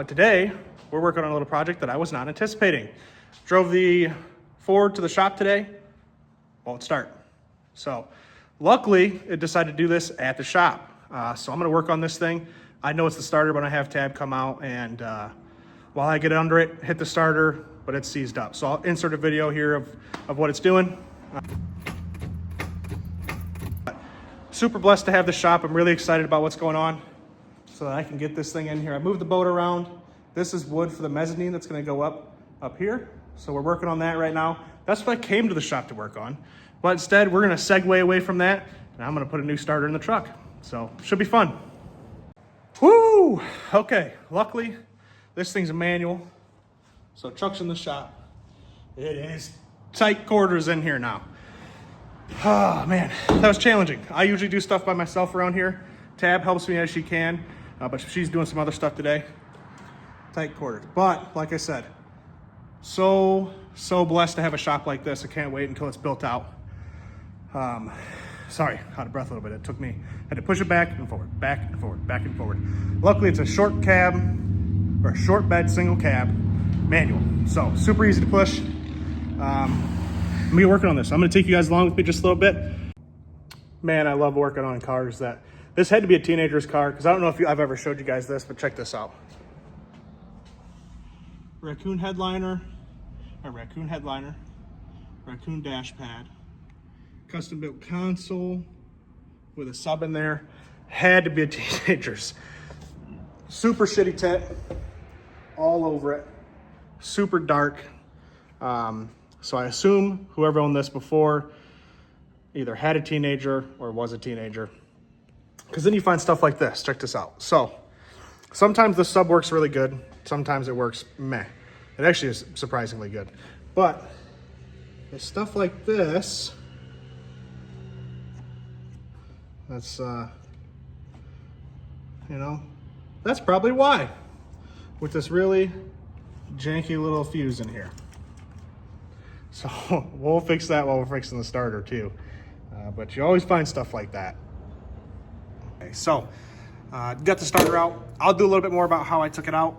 But today, we're working on a little project that I was not anticipating. Drove the Ford to the shop today, won't start. So luckily, it decided to do this at the shop. So I'm gonna work on this thing. I know it's the starter, but I have Tab come out and while I get under it, hit the starter, but it's seized up. So I'll insert a video here of what it's doing. Super blessed to have the shop. I'm really excited about what's going on so that I can get this thing in here. I moved the boat around. This is wood for the mezzanine that's gonna go up here. So we're working on that right now. That's what I came to the shop to work on. But instead, we're gonna segue away from that, and I'm gonna put a new starter in the truck. So, should be fun. Woo! Okay, luckily, this thing's a manual. So truck's in the shop. It is tight quarters in here now. Oh man, that was challenging. I usually do stuff by myself around here. Tab helps me as she can, but she's doing some other stuff today. Tight quarters. But, like I said, so blessed to have a shop like this. I can't wait until it's built out. Sorry, out of breath a little bit. It took me, I had to push it back and forward, back and forward, back and forward. Luckily, it's a short cab, or a short bed, single cab, manual. So, super easy to push. I'm gonna be working on this. I'm gonna take you guys along with me just a little bit. Man, I love working on cars that, this had to be a teenager's car, because I don't know if I've ever showed you guys this, but check this out. Raccoon headliner, raccoon dash pad, custom built console with a sub in there. Had to be a teenager's. Super shitty tint all over it. Super dark. So I assume whoever owned this before either had a teenager or was a teenager. Because then you find stuff like this. Check this out. So sometimes the sub works really good. Sometimes it works meh. It actually is surprisingly good. But with stuff like this, that's, you know, that's probably why. With this really janky little fuse in here. So we'll fix that while we're fixing the starter too. But you always find stuff like that. Okay, so got the starter out. I'll do a little bit more about how I took it out,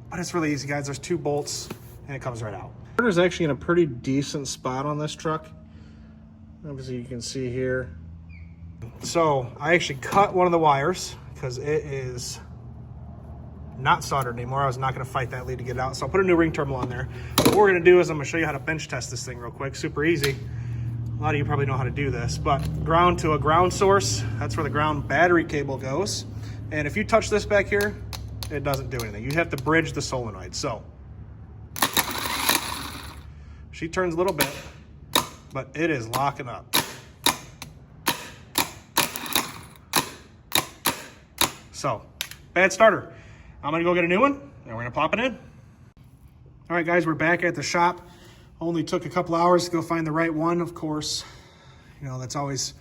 but it's really easy, guys. There's 2 bolts and it comes right out. The starter's actually in a pretty decent spot on this truck. Obviously you can see here. So I actually cut one of the wires because it is not soldered anymore. I was not gonna fight that lead to get it out. So I'll put a new ring terminal on there. What we're gonna do is I'm gonna show you how to bench test this thing real quick. Super easy. A lot of you probably know how to do this, but ground to a ground source, that's where the ground battery cable goes. And if you touch this back here, it doesn't do anything. You have to bridge the solenoid. So she turns a little bit, but it is locking up. So, bad starter. I'm gonna go get a new one and we're gonna pop it in. All right, guys, we're back at the shop. Only took a couple hours to go find the right one, of course. You know, that's always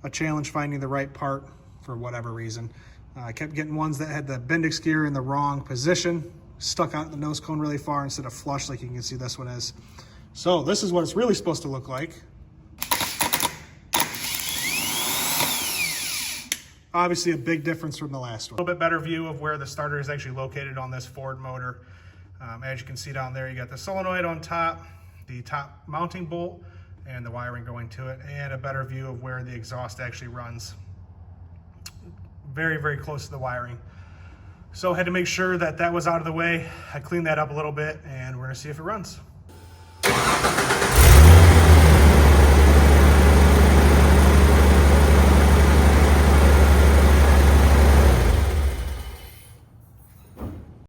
a challenge, finding the right part for whatever reason. I kept getting ones that had the Bendix gear in the wrong position, stuck out the nose cone really far instead of flush like you can see this one is. So this is what it's really supposed to look like. Obviously a big difference from the last one. A little bit better view of where the starter is actually located on this Ford motor. As you can see down there, you got the solenoid on top, the top mounting bolt, and the wiring going to it, and a better view of where the exhaust actually runs. Very, very close to the wiring. So I had to make sure that that was out of the way. I cleaned that up a little bit, and we're gonna see if it runs.